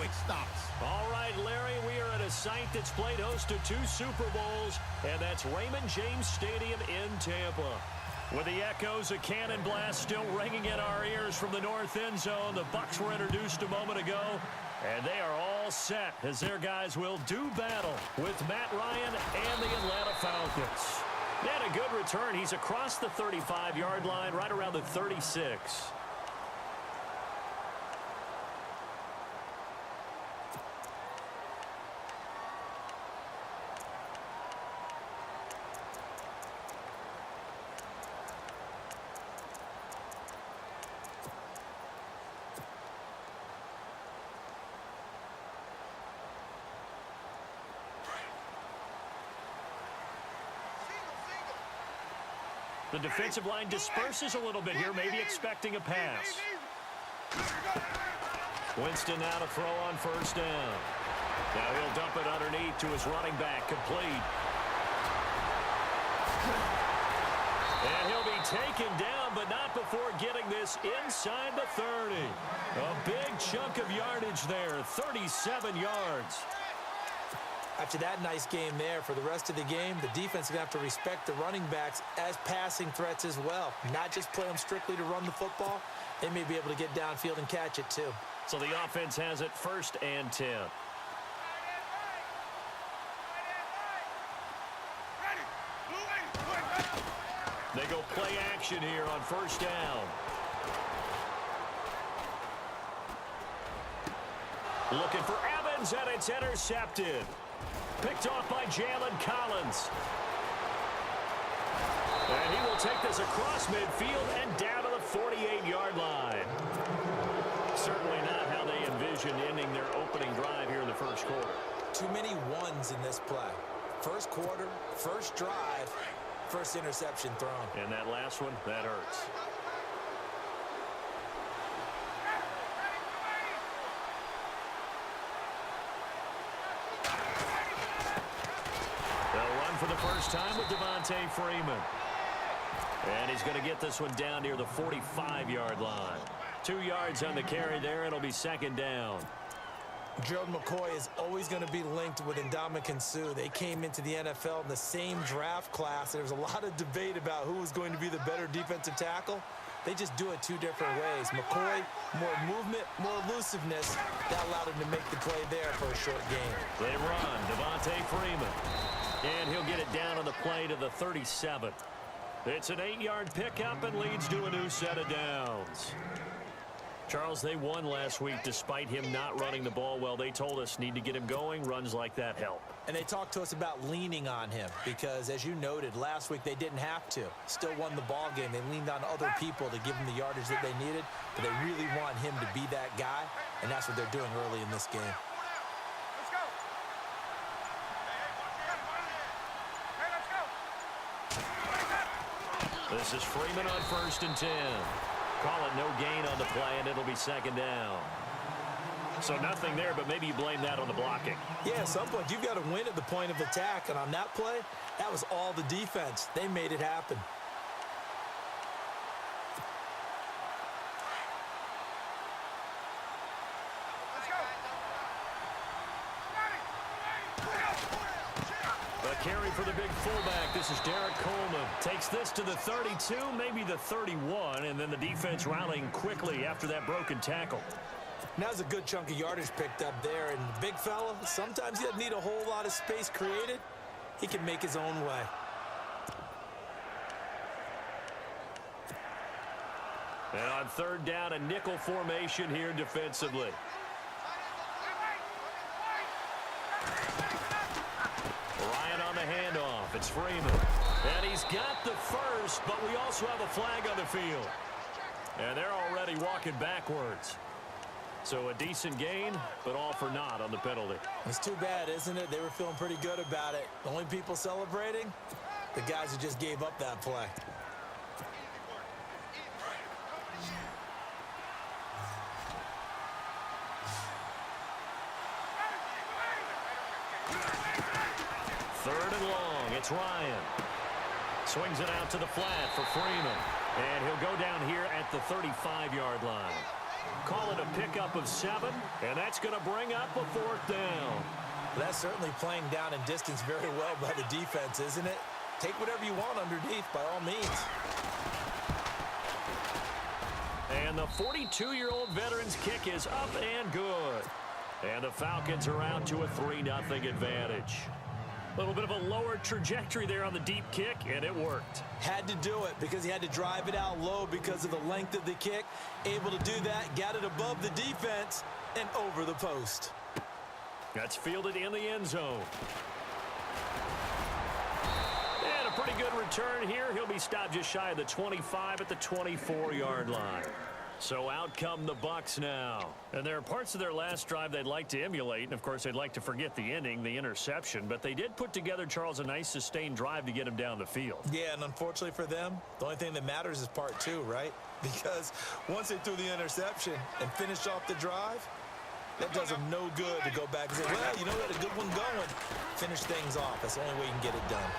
quick stops. All right, Larry, we are at a site that's played host to 2 Super Bowls, and that's Raymond James Stadium in Tampa. With the echoes of cannon blast still ringing in our ears from the north end zone, the Bucs were introduced a moment ago, and they are all set as their guys will do battle with Matt Ryan and the Atlanta Falcons. They had a good return. He's across the 35-yard line, right around the 36. The defensive line disperses a little bit here, maybe expecting a pass. Winston now to throw on first down. Now he'll dump it underneath to his running back, complete. And he'll be taken down, but not before getting this inside the 30. A big chunk of yardage there, 37 yards. After that nice game there, for the rest of the game, the defense is going to have to respect the running backs as passing threats as well. Not just play them strictly to run the football. They may be able to get downfield and catch it too. So the offense has it 1st and 10. They go play action here on first down. Looking for Evans, and it's intercepted. Picked off by Jalen Collins. And he will take this across midfield and down to the 48-yard line. Certainly not how they envisioned ending their opening drive here in the first quarter. Too many ones in this play. First quarter, first drive, first interception thrown. And that last one, that hurts. For the first time with Devontae Freeman. And he's going to get this one down near the 45-yard line. 2 yards on the carry there. It'll be 2nd down. Gerald McCoy is always going to be linked with Ndamukong Suh. They came into the NFL in the same draft class. There was a lot of debate about who was going to be the better defensive tackle. They just do it 2 different ways. McCoy, more movement, more elusiveness. That allowed him to make the play there for a short gain. They run. Devontae Freeman. And he'll get it down on the play to the 37. It's an 8-yard pickup and leads to a new set of downs. Charles, they won last week despite him not running the ball well. They told us need to get him going. Runs like that help. And they talked to us about leaning on him because, as you noted, last week they didn't have to. Still won the ball game. They leaned on other people to give him the yardage that they needed, but they really want him to be that guy, and that's what they're doing early in this game. This is Freeman on 1st and 10. Call it no gain on the play, and it'll be 2nd down. So nothing there, but maybe you blame that on the blocking. Yeah, at some point, you've got to win at the point of attack, and on that play, that was all the defense. They made it happen. Carry for the big fullback. This is Derek Coleman. Takes this to the 32, maybe the 31, and then the defense rallying quickly after that broken tackle. Now there's a good chunk of yardage picked up there, and the big fella, sometimes he doesn't need a whole lot of space created. He can make his own way. And on 3rd down, a nickel formation here defensively. Handoff. It's Freeman. And he's got the first, but we also have a flag on the field. And they're already walking backwards. So a decent gain, but all for naught on the penalty. It's too bad, isn't it? They were feeling pretty good about it. The only people celebrating, the guys who just gave up that play. Third and long. It's Ryan. Swings it out to the flat for Freeman. And he'll go down here at the 35-yard line. Call it a pickup of 7, and that's going to bring up a 4th down. That's certainly playing down and distance very well by the defense, isn't it? Take whatever you want underneath, by all means. And the 42-year-old veteran's kick is up and good. And the Falcons are out to a 3-0 advantage. A little bit of a lower trajectory there on the deep kick, and it worked. Had to do it because he had to drive it out low because of the length of the kick. Able to do that, got it above the defense, and over the post. That's fielded in the end zone. And a pretty good return here. He'll be stopped just shy of the 25 at the 24-yard line. So out come the Bucs now. And there are parts of their last drive they'd like to emulate. And, of course, they'd like to forget the ending, the interception. But they did put together, Charles, a nice sustained drive to get him down the field. Yeah, and unfortunately for them, the only thing that matters is part 2, right? Because once they threw the interception and finished off the drive, that does them no good to go back and say, well, you know, we had a good one going. Finish things off. That's the only way you can get it done.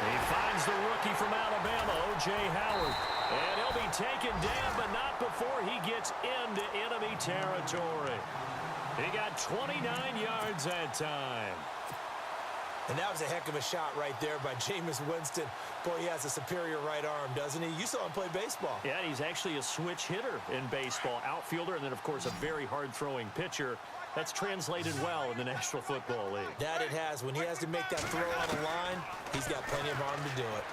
He finds the rookie from Alabama, O.J. Howard. And he'll be taken down, but not before he gets into enemy territory. He got 29 yards that time. And that was a heck of a shot right there by Jameis Winston. Boy, he has a superior right arm, doesn't he? You saw him play baseball. Yeah, he's actually a switch hitter in baseball. Outfielder, and then, of course, a very hard-throwing pitcher. That's translated well in the National Football League. That it has. When he has to make that throw on the line, he's got plenty of arm to do it.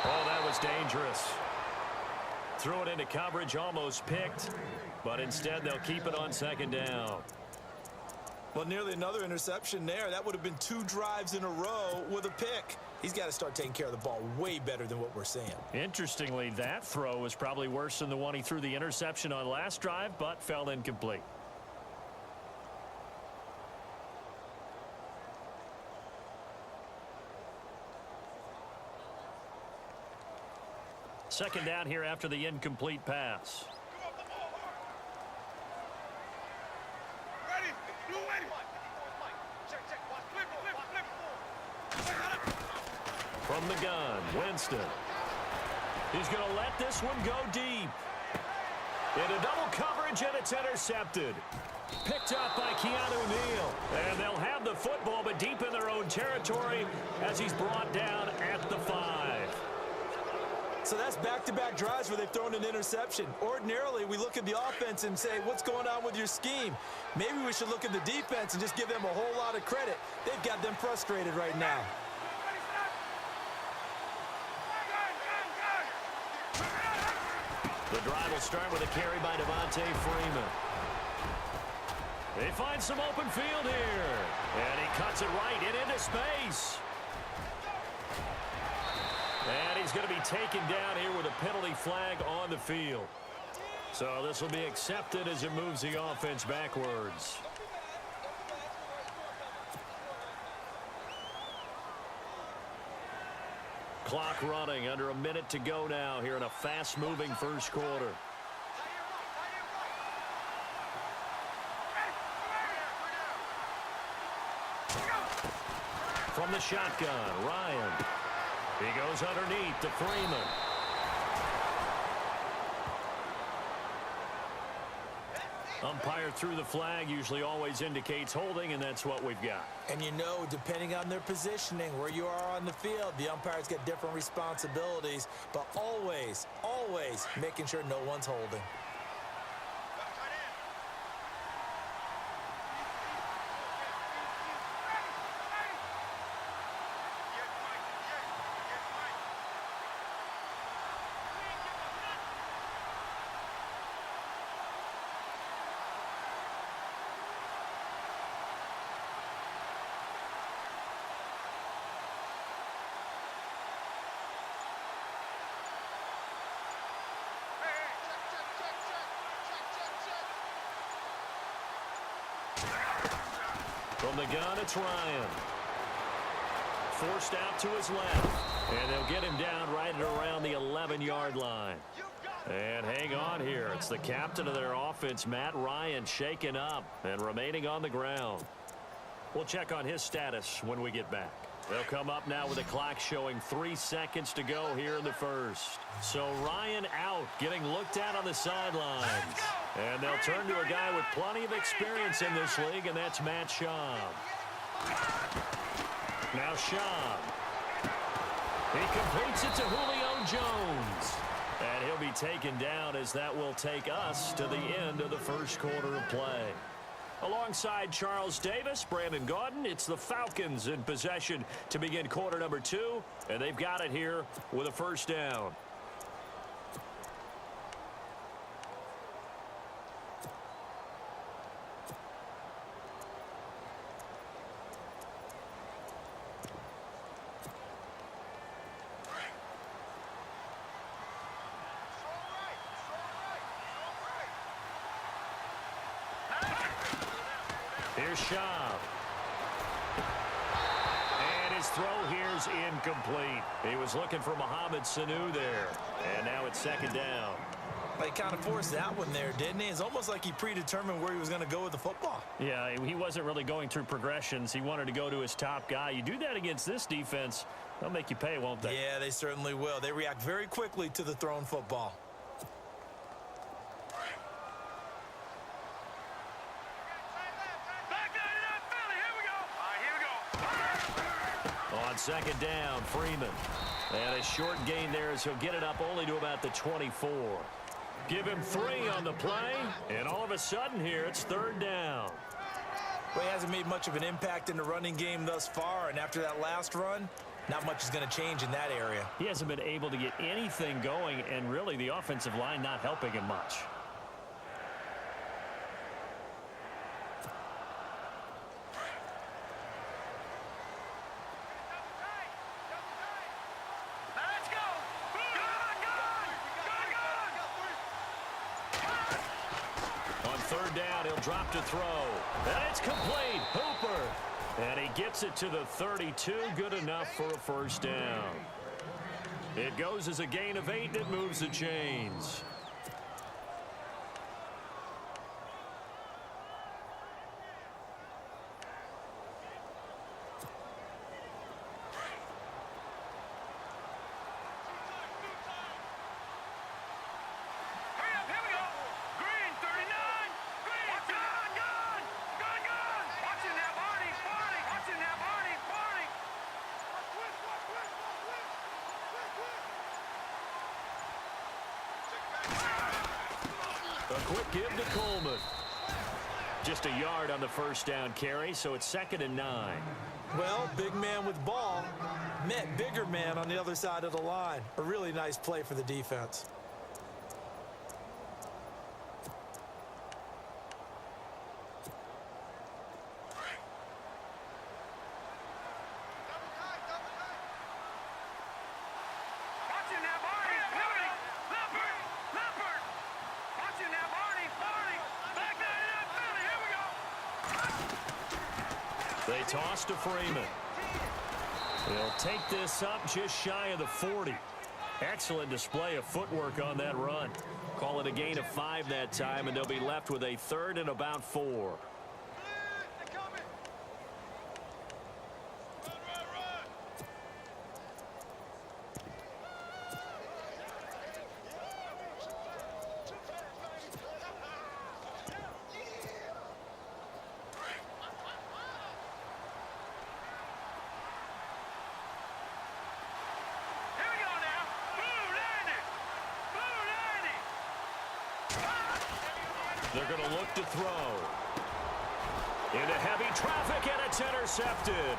Oh, that was dangerous. Threw it into coverage, almost picked, but instead they'll keep it on 2nd down. Well, nearly another interception there. That would have been 2 drives in a row with a pick. He's got to start taking care of the ball way better than what we're seeing. Interestingly, that throw was probably worse than the one he threw the interception on last drive, but fell incomplete. Second down here after the incomplete pass. From the gun, Winston. He's going to let this one go deep. Into double coverage, and it's intercepted. Picked up by Keanu Neal. And they'll have the football, but deep in their own territory as he's brought down at the 5. So that's back-to-back drives where they've thrown an interception. Ordinarily, we look at the offense and say, what's going on with your scheme? Maybe we should look at the defense and just give them a whole lot of credit. They've got them frustrated right now. The drive will start with a carry by Devontae Freeman. They find some open field here. And he cuts it right into space. And he's going to be taken down here with a penalty flag on the field. So this will be accepted as it moves the offense backwards. Clock running, under a minute to go now here in a fast-moving first quarter. From the shotgun, Ryan. He goes underneath to Freeman. Umpire threw the flag, usually always indicates holding, and that's what we've got. And you know, depending on their positioning, where you are on the field, the umpires get different responsibilities, but always, always making sure no one's holding. From the gun, it's Ryan. Forced out to his left. And they'll get him down right at around the 11-yard line. And hang on here. It's the captain of their offense, Matt Ryan, shaken up and remaining on the ground. We'll check on his status when we get back. They'll come up now with a clock showing 3 seconds to go here in the first. So Ryan out, getting looked at on the sidelines. And they'll turn to a guy with plenty of experience in this league, and that's Matt Schaub. Now Schaub. He completes it to Julio Jones. And he'll be taken down as that will take us to the end of the first quarter of play. Alongside Charles Davis, Brandon Gaudin, it's the Falcons in possession to begin quarter number 2, and they've got it here with a first down. Here's Schaub. And his throw here's incomplete. He was looking for Mohamed Sanu there. And now it's second down. He kind of forced that one there, didn't he? It's almost like he predetermined where he was going to go with the football. Yeah, he wasn't really going through progressions. He wanted to go to his top guy. You do that against this defense, they'll make you pay, won't they? Yeah, they certainly will. They react very quickly to the thrown football. On second down, Freeman. And a short gain there as he'll get it up only to about the 24. Give him 3 on the play, and all of a sudden here, it's third down. Well, he hasn't made much of an impact in the running game thus far, and after that last run, not much is going to change in that area. He hasn't been able to get anything going, and really the offensive line not helping him much. Third down, he'll drop to throw. And it's complete. Hooper. And he gets it to the 32. Good enough for a first down. It goes as a gain of 8, and it moves the chains. A quick give to Coleman. Just a yard on the first down carry, so it's 2nd and 9. Well, big man with ball met bigger man on the other side of the line. A really nice play for the defense. They toss to Freeman. He'll take this up just shy of the 40. Excellent display of footwork on that run. Call it a gain of 5 that time, and they'll be left with a 3rd and about 4. They're going to look to throw. Into heavy traffic, and it's intercepted.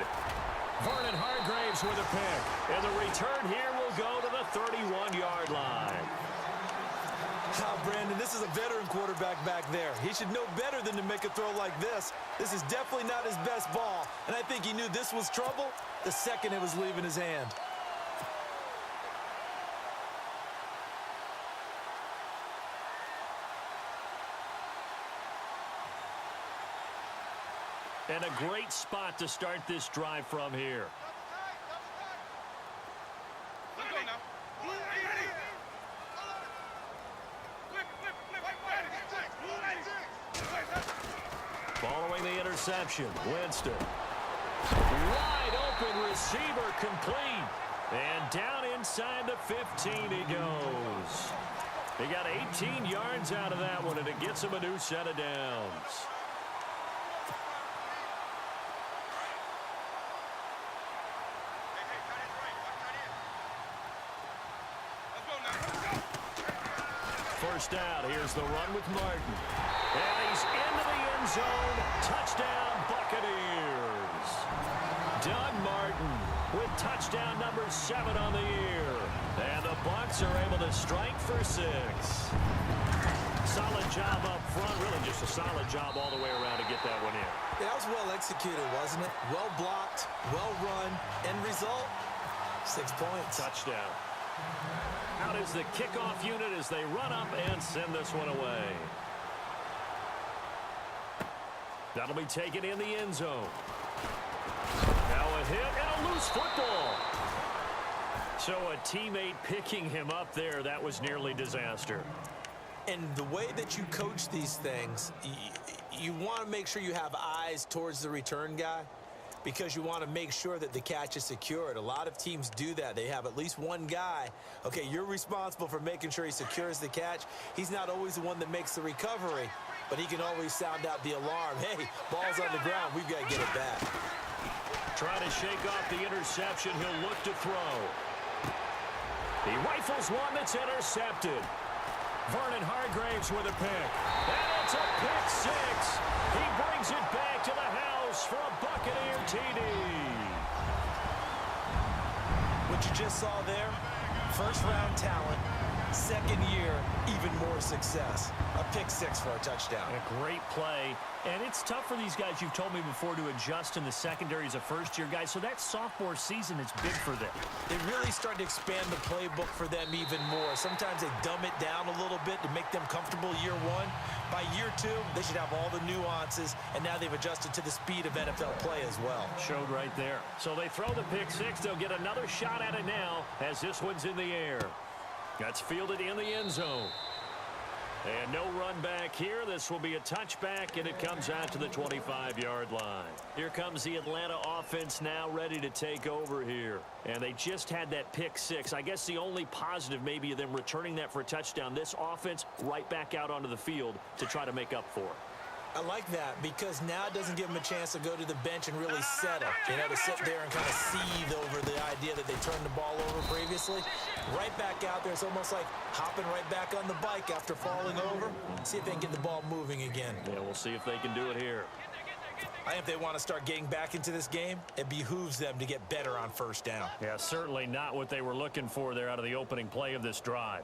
Vernon Hargreaves with a pick. And the return here will go to the 31-yard line. Brandon, this is a veteran quarterback back there. He should know better than to make a throw like this. This is definitely not his best ball. And I think he knew this was trouble the second it was leaving his hand. And a great spot to start this drive from here. Following the interception, Winston. Wide open receiver complete. And down inside the 15 he goes. He got 18 yards out of that one, and it gets him a new set of downs. First down, here's the run with Martin. And he's into the end zone. Touchdown, Buccaneers. Doug Martin with touchdown number 7 on the year. And the Bucs are able to strike for 6. Solid job up front. Really just a solid job all the way around to get that one in. Yeah, that was well executed, wasn't it? Well blocked, well run. End result, 6 points. Touchdown. Out is the kickoff unit as they run up and send this one away. That'll be taken in the end zone. Now a hit and a loose football. So a teammate picking him up there, that was nearly disaster. And the way that you coach these things, you want to make sure you have eyes towards the return guy because you want to make sure that the catch is secured. A lot of teams do that. They have at least one guy. Okay, you're responsible for making sure he secures the catch. He's not always the one that makes the recovery, but he can always sound out the alarm. Hey, ball's on the ground. We've got to get it back. Trying to shake off the interception. He'll look to throw. He rifles one that's intercepted. Vernon Hargraves with a pick. And it's a pick 6. He brings it back to the house for a Buccaneer TD. What you just saw there, first-round talent, second year, even more success. A pick 6 for a touchdown. A great play. And it's tough for these guys, you've told me before, to adjust in the secondary as a first-year guy. So that sophomore season is big for them. They really start to expand the playbook for them even more. Sometimes they dumb it down a little bit to make them comfortable year 1. By year 2, they should have all the nuances, and now they've adjusted to the speed of NFL play as well. Showed right there. So they throw the pick 6. They'll get another shot at it now as this one's in the air. That's fielded in the end zone. And no run back here. This will be a touchback, and it comes out to the 25-yard line. Here comes the Atlanta offense now ready to take over here. And they just had that pick 6. I guess the only positive maybe of them returning that for a touchdown. This offense right back out onto the field to try to make up for it. I like that because now it doesn't give them a chance to go to the bench and really settle. You know, to sit there and kind of seethe over the idea that they turned the ball over previously. Right back out there. It's almost like hopping right back on the bike after falling over. See if they can get the ball moving again. Yeah, we'll see if they can do it here. I think if they want to start getting back into this game, it behooves them to get better on first down. Yeah, certainly not what they were looking for there out of the opening play of this drive.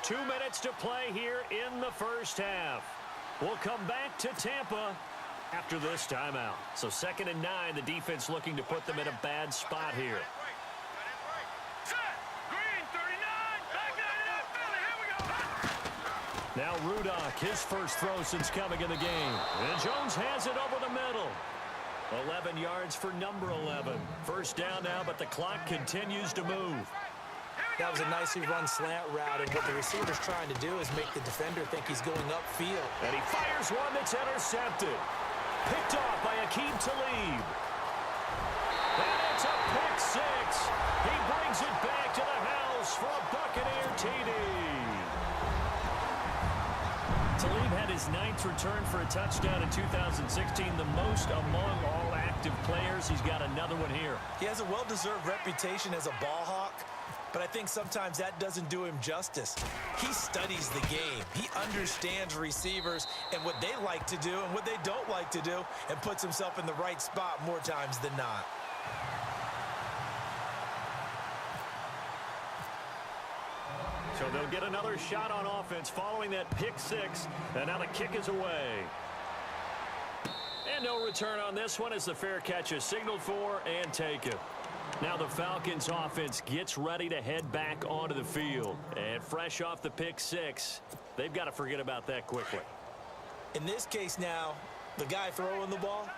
Two minutes to play here in the first half. We'll come back to Tampa after this timeout. So 2nd and 9, the defense looking to put them in a bad spot here. Now Rudock, his first throw since coming in the game. And Jones has it over the middle. 11 yards for number 11. First down now, but the clock continues to move. That was a nicely run slant route, and what the receiver's trying to do is make the defender think he's going upfield. And he fires one that's intercepted. Picked off by Akeem Talib. And it's a pick 6. He brings it back to the house for a Buccaneer TD. Talib had his 9th return for a touchdown in 2016, the most among all active players. He's got another one here. He has a well-deserved reputation as a ball hawk, but I think sometimes that doesn't do him justice. He studies the game. He understands receivers and what they like to do and what they don't like to do, and puts himself in the right spot more times than not. So they'll get another shot on offense following that pick 6, and now the kick is away. And no return on this one as the fair catch is signaled for and taken. Now the Falcons offense gets ready to head back onto the field. And fresh off the pick 6, they've got to forget about that quickly. In this case now, The guy throwing the ball,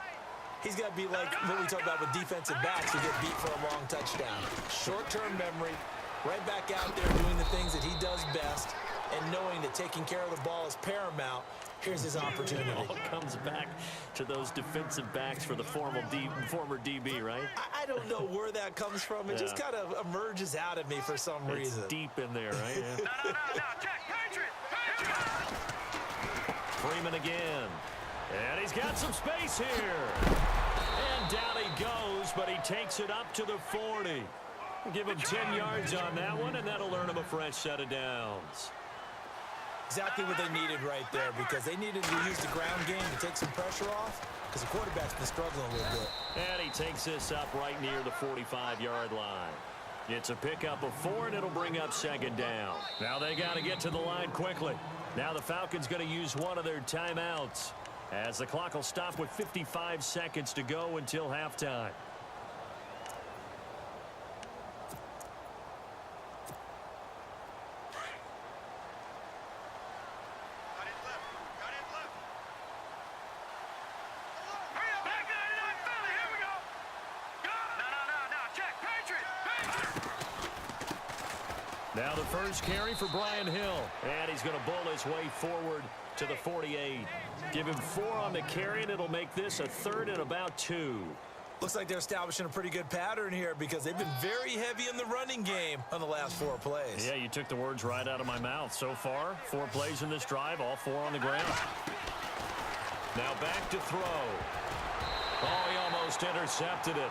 he's got to be like what we talk about with defensive backs who get beat for a long touchdown. Short-term memory, right back out there doing the things that he does best, and knowing that taking care of the ball is paramount. Here's his opportunity. It all comes back to those defensive backs for the former DB, right? I don't know where that comes from. It just kind of emerges out of me for some reason. It's deep in there, right? Yeah. No, check, Patriot! Freeman again. And he's got some space here. And down he goes, but he takes it up to the 40. Give him 10 yards on that one, and that'll earn him a fresh set of downs. Exactly what they needed right there, because they needed to use the ground game to take some pressure off, because the quarterback's been struggling a little bit. And he takes this up right near the 45-yard line. It's a pickup of 4, and it'll bring up second down. Now they got to get to the line quickly. Now the Falcons going to use one of their timeouts, as the clock will stop with 55 seconds to go until halftime. Now the first carry for Brian Hill, and he's going to bull his way forward to the 48. Give him 4 on the carry, and it'll make this a 3rd and about 2. Looks like they're establishing a pretty good pattern here, because they've been very heavy in the running game on the last 4 plays. Yeah, you took the words right out of my mouth. So far, 4 plays in this drive, all 4 on the ground. Now back to throw. Oh, he almost intercepted it.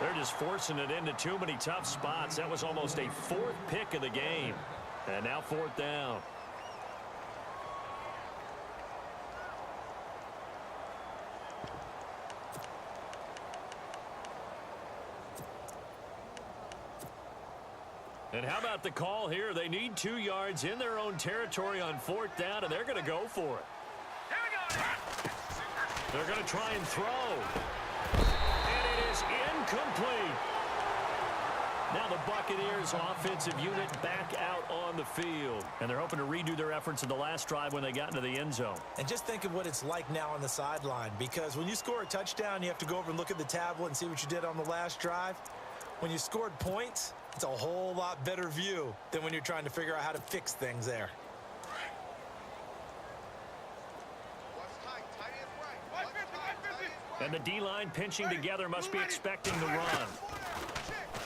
They're just forcing it into too many tough spots. That was almost a 4th pick of the game. And now 4th down. And how about the call here? They need 2 yards in their own territory on 4th down, and they're going to go for it. Here we go. They're going to try and throw. And it is incomplete. Now the Buccaneers offensive unit back out on the field. And they're hoping to redo their efforts in the last drive when they got into the end zone. And just think of what it's like now on the sideline, because when you score a touchdown, you have to go over and look at the tablet and see what you did on the last drive. When you scored points, it's a whole lot better view than when you're trying to figure out how to fix things there. And the D-line pinching together must be expecting the run.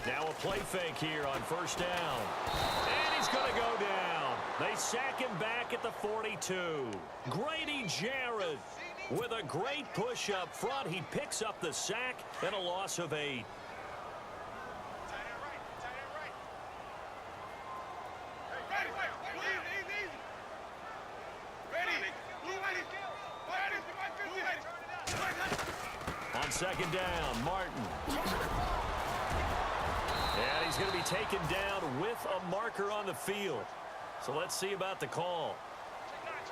Now a play fake here on 1st down. And he's going to go down. They sack him back at the 42. Grady Jarrett with a great push up front. He picks up the sack and a loss of 8. On 2nd down, Martin. And he's going to be taken down with a marker on the field. So let's see about the call.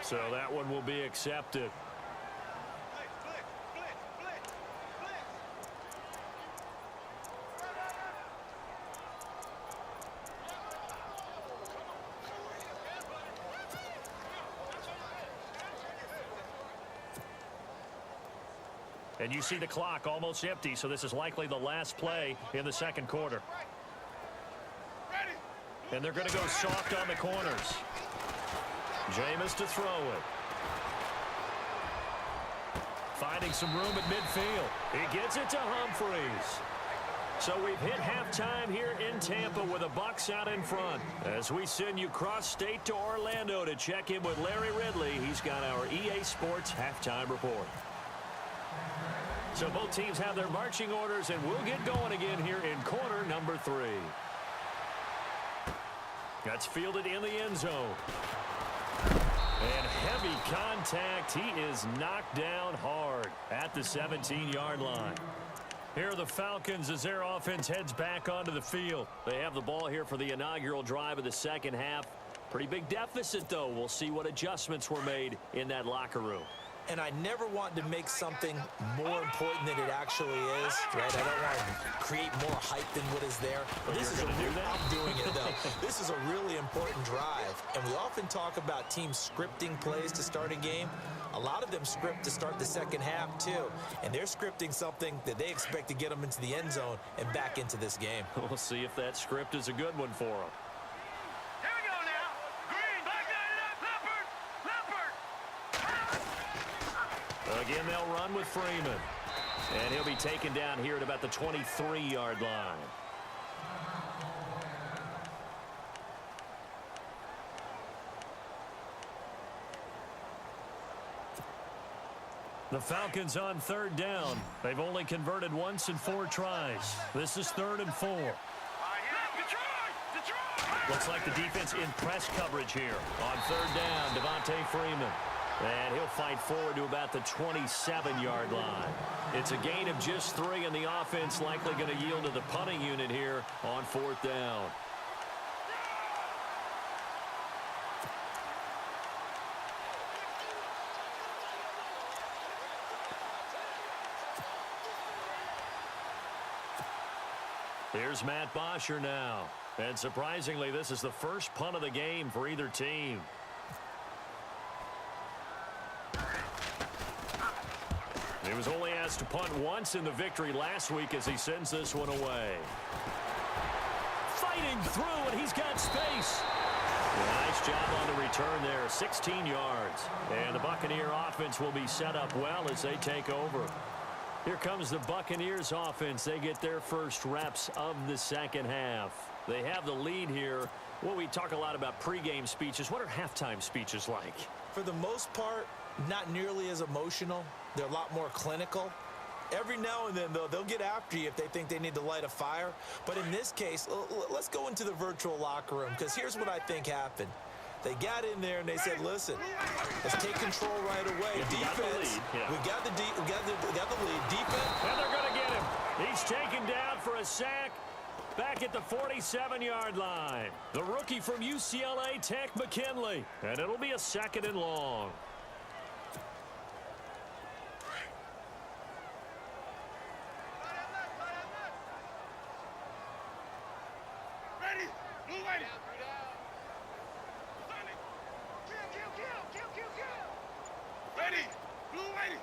So that one will be accepted. And you see the clock almost empty, so this is likely the last play in the 2nd quarter. And they're going to go soft on the corners. Jameis to throw it. Finding some room at midfield. He gets it to Humphreys. So we've hit halftime here in Tampa with the Bucs out in front. As we send you cross-state to Orlando to check in with Larry Ridley. He's got our EA Sports halftime report. So both teams have their marching orders, and we'll get going again here in quarter number 3. That's fielded in the end zone. And heavy contact. He is knocked down hard at the 17-yard line. Here are the Falcons as their offense heads back onto the field. They have the ball here for the inaugural drive of the 2nd half. Pretty big deficit, though. We'll see what adjustments were made in that locker room. And I never want to make something more important than it actually is, right? I don't want to create more hype than what is there. But this is I'm doing it, though. This is a really important drive. And we often talk about teams scripting plays to start a game. A lot of them script to start the second half, too. And they're scripting something that they expect to get them into the end zone and back into this game. We'll see if that script is a good one for them. Here we go now. Green, back it up. Leopard. Again, they'll run with Freeman. And he'll be taken down here at about the 23-yard line. The Falcons on third down. They've only converted once in 4 tries. This is 3rd and 4. Looks like the defense in press coverage here. On third down, Devontae Freeman. And he'll fight forward to about the 27-yard line. It's a gain of just 3, and the offense likely going to yield to the punting unit here on 4th down. Here's Matt Bosher now. And surprisingly, this is the first punt of the game for either team. He was only asked to punt once in the victory last week as he sends this one away. Fighting through, and he's got space. Nice job on the return there, 16 yards. And the Buccaneer offense will be set up well as they take over. Here comes the Buccaneers offense. They get their first reps of the second half. They have the lead here. Well, we talk a lot about pregame speeches. What are halftime speeches like? For the most part, not nearly as emotional. They're a lot more clinical. Every now and then, though, they'll get after you if they think they need to light a fire. But in this case, let's go into the virtual locker room, because here's what I think happened. They got in there and they said, listen, let's take control right away. Defense, we got the lead. Defense. And they're going to get him. He's taken down for a sack back at the 47-yard line. The rookie from UCLA, Tech McKinley. And it'll be a 2nd and long. Ready. Blue ready. Ready. Blue ready.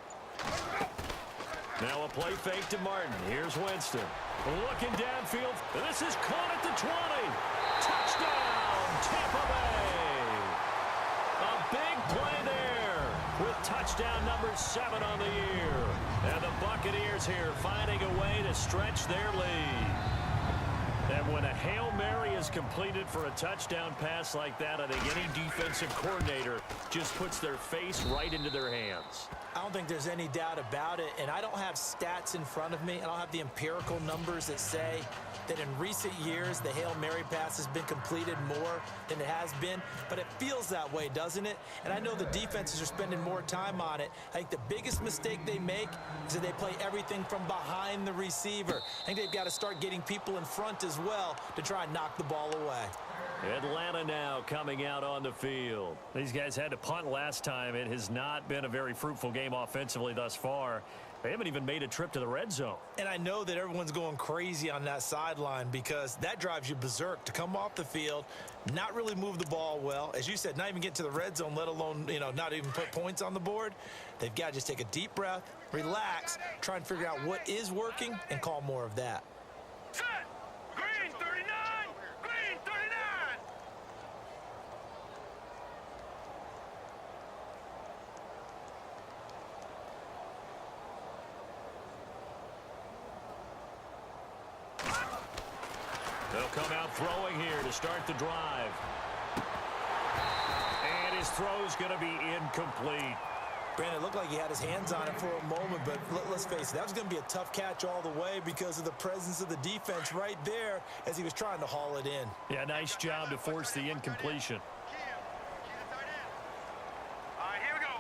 Now a play fake to Martin. Here's Winston. Looking downfield. This is caught at the 20. Touchdown, Tampa Bay. A big play there with touchdown number 7 on the year. And the Buccaneers here finding a way to stretch their lead. And when a Hail Mary is completed for a touchdown pass like that, I think any defensive coordinator just puts their face right into their hands. I don't think there's any doubt about it, and I don't have stats in front of me. I don't have the empirical numbers that say that in recent years the Hail Mary pass has been completed more than it has been, but it feels that way, doesn't it? And I know the defenses are spending more time on it. I think the biggest mistake they make is that they play everything from behind the receiver. I think they've got to start getting people in front as well to try and knock the ball away. Atlanta now coming out on the field. These guys had to punt last time. It has not been a very fruitful game offensively thus far. They haven't even made a trip to the red zone. And I know that everyone's going crazy on that sideline because that drives you berserk to come off the field, not really move the ball well. As you said, not even get to the red zone, let alone, not even put points on the board. They've got to just take a deep breath, relax, try and figure out what is working and call more of that. Set. Green 39. Green 39. They'll come out throwing here to start the drive. And his throw's going to be incomplete. Brandon, it looked like he had his hands on it for a moment, but let's face it, that was going to be a tough catch all the way because of the presence of the defense right there as he was trying to haul it in. Yeah, nice job to force the incompletion. All right, here we go.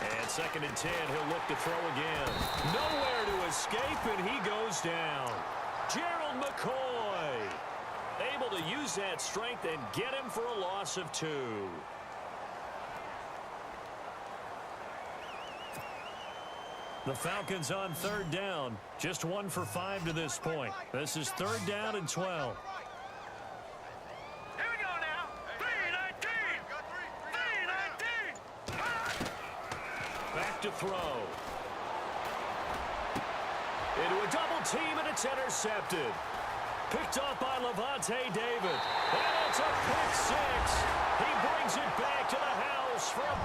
And 2nd and 10, he'll look to throw again. Nowhere to escape, and he goes down. Gerald McCoy able to use that strength and get him for a loss of 2. The Falcons on 3rd down. Just 1 for 5 to this point. This is 3rd down and 12. Here we go now. 319. 319. to throw. Into a double team, and it's intercepted. Picked up by Levante David. And it's a pick six. He brings it back to the house for a